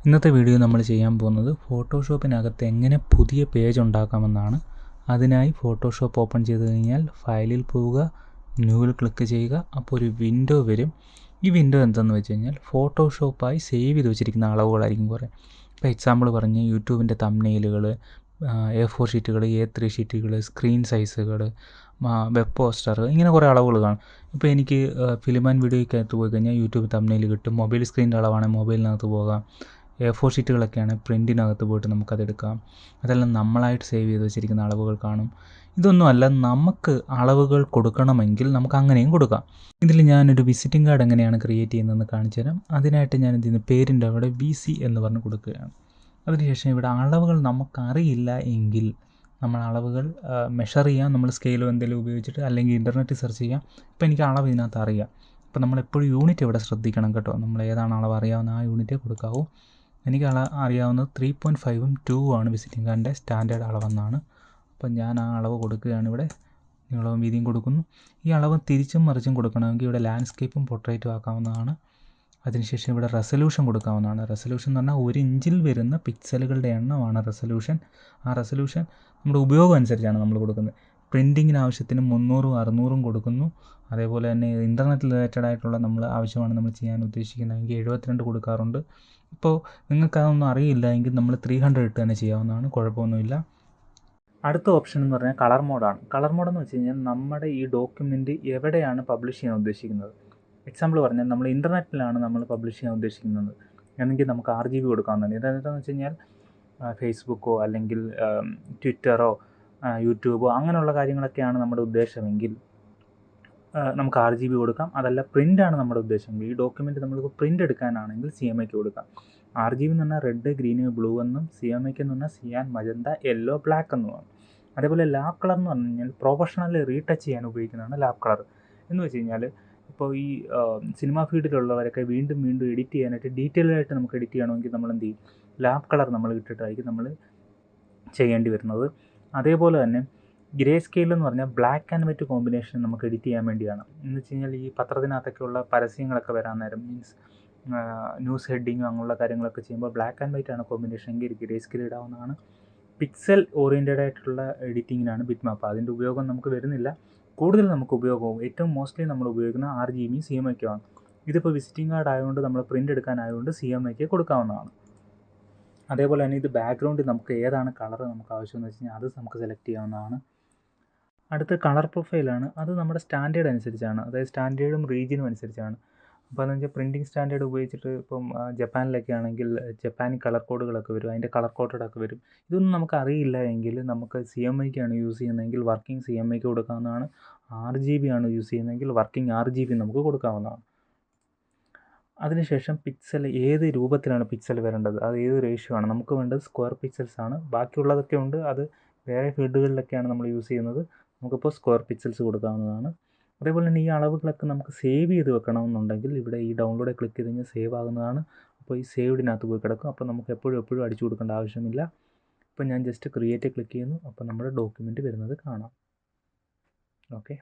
ഇന്നത്തെ വീഡിയോ നമ്മൾ ചെയ്യാൻ പോകുന്നത് ഫോട്ടോഷോപ്പിനകത്ത് എങ്ങനെ പുതിയ പേജ് ഉണ്ടാക്കാമെന്നാണ്. അതിനായി ഫോട്ടോഷോപ്പ് ഓപ്പൺ ചെയ്ത് കഴിഞ്ഞാൽ ഫയലിൽ പോവുക, ന്യൂവിൽ ക്ലിക്ക് ചെയ്യുക. അപ്പോൾ ഒരു വിൻഡോ വരും. ഈ വിൻഡോ എന്തെന്ന് വെച്ച് കഴിഞ്ഞാൽ ഫോട്ടോഷോപ്പായി സേവ് ചെയ്ത് വെച്ചിരിക്കുന്ന അളവുകളായിരിക്കും കുറേ. ഇപ്പോൾ എക്സാമ്പിൾ പറഞ്ഞ് യൂട്യൂബിൻ്റെ തംബ്നെയിലുകൾ, A4 ഷീറ്റുകൾ, A3 ഷീറ്റുകൾ, സ്ക്രീൻ സൈസുകൾ, വെബ് പോസ്റ്റർ, ഇങ്ങനെ കുറേ അളവുകൾ കാണും. ഇപ്പോൾ എനിക്ക് ഫിലിം ആൻഡ് വീഡിയോയ്ക്കകത്ത് പോയി കഴിഞ്ഞാൽ യൂട്യൂബ് തംബ്നെയിൽ കിട്ടും. മൊബൈൽ സ്ക്രീനിൻ്റെ അളവാണെങ്കിൽ മൊബൈലിനകത്ത് പോകാം. A4 ഷീറ്റുകളൊക്കെയാണ് പ്രിൻറ്റിനകത്ത് പോയിട്ട് നമുക്കതെടുക്കാം. അതെല്ലാം നമ്മളായിട്ട് സേവ് ചെയ്ത് വെച്ചിരിക്കുന്ന അളവുകൾ കാണും. ഇതൊന്നുമല്ല, നമുക്ക് അളവുകൾ കൊടുക്കണമെങ്കിൽ നമുക്ക് അങ്ങനെയും കൊടുക്കാം. ഇതിൽ ഞാനൊരു വിസിറ്റിംഗ് കാർഡ് എങ്ങനെയാണ് ക്രിയേറ്റ് ചെയ്യുന്നതെന്ന് കാണിച്ചു തരാം. അതിനായിട്ട് ഞാൻ എന്ത് ചെയ്യുന്നു, പേരിൻ്റെ അവിടെ VC എന്ന് പറഞ്ഞ് കൊടുക്കുകയാണ്. അതിനുശേഷം ഇവിടെ അളവുകൾ നമുക്കറിയില്ല എങ്കിൽ നമ്മൾ അളവുകൾ മെഷർ ചെയ്യാം. നമ്മൾ സ്കെയിലോ എന്തെങ്കിലും ഉപയോഗിച്ചിട്ട്, അല്ലെങ്കിൽ ഇൻ്റർനെറ്റ് സെർച്ച് ചെയ്യാം. ഇപ്പോൾ എനിക്ക് അളവ് ഇതിനകത്ത് അറിയാം. അപ്പോൾ നമ്മളെപ്പോഴും യൂണിറ്റ് ഇവിടെ ശ്രദ്ധിക്കണം കേട്ടോ. നമ്മൾ ഏതാണ് അളവ് അറിയാവുന്ന ആ യൂണിറ്റേ കൊടുക്കാവൂ. എനിക്ക് അറിയാവുന്നത് 3.5ഉം 2ഉം ആണ് വിസിറ്റിംഗ് കാർഡിൻ്റെ സ്റ്റാൻഡേർഡ് അളവെന്നാണ്. അപ്പം ഞാൻ ആ അളവ് കൊടുക്കുകയാണ്. ഇവിടെ നീളവും വീതിയും കൊടുക്കുന്നു. ഈ അളവ് തിരിച്ചും മറിച്ചും കൊടുക്കണമെങ്കിൽ ഇവിടെ ലാൻഡ്സ്കേപ്പും പോർട്രേറ്റും ആക്കാവുന്നതാണ്. അതിനുശേഷം ഇവിടെ റെസൊല്യൂഷൻ കൊടുക്കാവുന്നതാണ്. റെസൊല്യൂഷൻ എന്ന് പറഞ്ഞാൽ 1 ഇഞ്ചിൽ വരുന്ന പിക്സലുകളുടെ എണ്ണമാണ് റെസൊല്യൂഷൻ. ആ റെസൊല്യൂഷൻ നമ്മുടെ ഉപയോഗം അനുസരിച്ചാണ് നമ്മൾ കൊടുക്കുന്നത്. പ്രിൻറ്റിങ്ങിന് ആവശ്യത്തിന് 300ഉം 600ഉം കൊടുക്കുന്നു. അതേപോലെ തന്നെ ഇൻ്റർനെറ്റ് റിലേറ്റഡ് ആയിട്ടുള്ള ആവശ്യമാണ് നമ്മൾ ചെയ്യാൻ ഉദ്ദേശിക്കുന്നതെങ്കിൽ 72 കൊടുക്കാറുണ്ട്. ഇപ്പോൾ നിങ്ങൾക്കതൊന്നും അറിയില്ല എങ്കിൽ നമ്മൾ 300 ഇട്ട് തന്നെ ചെയ്യാവുന്നതാണ്, കുഴപ്പമൊന്നുമില്ല. അടുത്ത ഓപ്ഷൻ എന്ന് പറഞ്ഞാൽ കളർ മോഡാണ്. കളർ മോഡെന്ന് വെച്ച് കഴിഞ്ഞാൽ നമ്മുടെ ഈ ഡോക്യുമെൻറ്റ് എവിടെയാണ് പബ്ലിഷ് ചെയ്യാൻ ഉദ്ദേശിക്കുന്നത്. എക്സാമ്പിൾ പറഞ്ഞാൽ നമ്മൾ ഇൻ്റർനെറ്റിലാണ് നമ്മൾ പബ്ലിഷ് ചെയ്യാൻ ഉദ്ദേശിക്കുന്നത് എന്നെങ്കിൽ നമുക്ക് RGB കൊടുക്കാവുന്നതാണ്. ഇതെന്താണെന്ന് വെച്ച് കഴിഞ്ഞാൽ ഫേസ്ബുക്കോ അല്ലെങ്കിൽ ട്വിറ്ററോ യൂട്യൂബോ അങ്ങനെയുള്ള കാര്യങ്ങളൊക്കെയാണ് നമ്മുടെ ഉദ്ദേശമെങ്കിൽ നമുക്ക് RGB കൊടുക്കാം. അതല്ല പ്രിൻ്റാണ് നമ്മുടെ ഉദ്ദേശമെങ്കിൽ, ഈ ഡോക്യുമെൻറ്റ് നമ്മൾക്ക് പ്രിൻ്റ് എടുക്കാനാണെങ്കിൽ CMYK കൊടുക്കാം. RGB എന്ന് പറഞ്ഞാൽ റെഡ്, ഗ്രീന്, ബ്ലൂ എന്നും CMYK എന്ന് പറഞ്ഞാൽ സിയാൻ, മജന്ത, യെല്ലോ, ബ്ലാക്ക് എന്നുമാണ്. അതേപോലെ ലാബ് കളർ എന്ന് പറഞ്ഞു കഴിഞ്ഞാൽ പ്രൊഫഷണൽ റീടച്ച് ചെയ്യാൻ ഉപയോഗിക്കുന്നതാണ് ലാബ് കളർ. എന്ന് വെച്ച് കഴിഞ്ഞാൽ ഇപ്പോൾ ഈ സിനിമ ഫീൽഡിലുള്ളവരൊക്കെ വീണ്ടും വീണ്ടും എഡിറ്റ് ചെയ്യാനായിട്ട് ഡീറ്റെയിൽഡായിട്ട് നമുക്ക് എഡിറ്റ് ചെയ്യണമെങ്കിൽ നമ്മൾ എന്ത് ചെയ്യും, ലാബ് കളർ നമ്മൾ ഇട്ടിട്ടായിരിക്കും നമ്മൾ ചെയ്യേണ്ടി വരുന്നത്. അതേപോലെ തന്നെ ഗ്രേ സ്കെയിൽ എന്ന് പറഞ്ഞാൽ ബ്ലാക്ക് ആൻഡ് വൈറ്റ് കോമ്പിനേഷൻ നമുക്ക് എഡിറ്റ് ചെയ്യാൻ വേണ്ടിയാണ്. എന്ന് വെച്ച് കഴിഞ്ഞാൽ ഈ പത്രത്തിനകത്തൊക്കെയുള്ള പരസ്യങ്ങളൊക്കെ വരാൻ നേരം, മീൻസ് ന്യൂസ് ഹെഡിങ്ങും അങ്ങനെയുള്ള കാര്യങ്ങളൊക്കെ ചെയ്യുമ്പോൾ ബ്ലാക്ക് ആൻഡ് വൈറ്റ് ആണ് കോമ്പിനേഷൻ എങ്കിൽ ഗ്രേ സ്കെയിൽ ഇടാവുന്നതാണ്. പിക്സൽ ഓറിയൻറ്റഡ് ആയിട്ടുള്ള എഡിറ്റിങ്ങിനാണ് ബിറ്റ്മാപ്പ്. അതിൻ്റെ ഉപയോഗം നമുക്ക് വരുന്നില്ല. കൂടുതൽ നമുക്ക് ഉപയോഗവും ഏറ്റവും മോസ്റ്റ്ലി നമ്മൾ ഉപയോഗിക്കുന്ന RGB CMYK ആണ്. ഇതിപ്പോൾ വിസിറ്റിംഗ് കാർഡ് ആയതുകൊണ്ട് നമ്മൾ പ്രിൻ്റ് എടുക്കാനായതുകൊണ്ട് CMYK കൊടുക്കാവുന്നതാണ്. അതേപോലെ തന്നെ ഇത് ബാക്ക്ഗ്രൗണ്ടിൽ നമുക്ക് ഏതാണ് കളർ നമുക്ക് ആവശ്യമെന്ന് വെച്ച് കഴിഞ്ഞാൽ അത് നമുക്ക് സെലക്ട് ചെയ്യാവുന്നതാണ്. അടുത്ത കളർ പ്രൊഫൈലാണ്. അത് നമ്മുടെ സ്റ്റാൻഡേർഡ് അനുസരിച്ചാണ്, അതായത് സ്റ്റാൻഡേർഡും റീജിയനും അനുസരിച്ചാണ്. അപ്പോൾ എന്ന് വെച്ചാൽ പ്രിൻറ്റിങ് സ്റ്റാൻഡേർഡ് ഉപയോഗിച്ചിട്ട് ഇപ്പം ജപ്പാനിലൊക്കെ ആണെങ്കിൽ ജപ്പാനി കളർ കോഡുകളൊക്കെ വരും, അതിൻ്റെ കളർ കോഡൊക്കെ വരും. ഇതൊന്നും നമുക്ക് അറിയില്ല എങ്കിൽ നമുക്ക് CMYK ആണ് യൂസ് ചെയ്യുന്നതെങ്കിൽ വർക്കിംഗ് CMYK കൊടുക്കാവുന്നതാണ്. RGB ആണ് യൂസ് ചെയ്യുന്നതെങ്കിൽ വർക്കിംഗ് RGB നമുക്ക് കൊടുക്കാവുന്നതാണ്. അതിനുശേഷം പിക്സൽ ഏത് രൂപത്തിലാണ് പിക്സൽ വരേണ്ടത്, അത് ഏത് റേഷ്യോ ആണ് നമുക്ക് വേണ്ടത്, സ്ക്വയർ പിക്സൽസ് ആണ്. ബാക്കിയുള്ളതൊക്കെ ഉണ്ട്, അത് വേറെ ഫീൽഡുകളിലൊക്കെയാണ് നമ്മൾ യൂസ് ചെയ്യുന്നത്. നമുക്കിപ്പോൾ സ്ക്വയർ പിക്സൽസ് കൊടുക്കാവുന്നതാണ്. അതേപോലെ തന്നെ ഈ അളവുകളൊക്കെ നമുക്ക് സേവ് ചെയ്ത് വെക്കണമെന്നുണ്ടെങ്കിൽ ഇവിടെ ഈ ഡൗൺലോഡ് ക്ലിക്ക് ചെയ്ത് കഴിഞ്ഞാൽ സേവ് ആകുന്നതാണ്. അപ്പോൾ ഈ സേവ്ഡിനകത്ത് പോയി കിടക്കും. അപ്പോൾ നമുക്ക് എപ്പോഴും അടിച്ചു കൊടുക്കേണ്ട ആവശ്യമില്ല. ഇപ്പോൾ ഞാൻ ജസ്റ്റ് ക്രിയേറ്റ് ക്ലിക്ക് ചെയ്യുന്നു. അപ്പോൾ നമ്മുടെ ഡോക്യുമെൻറ്റ് വരുന്നത് കാണാം. ഓക്കെ.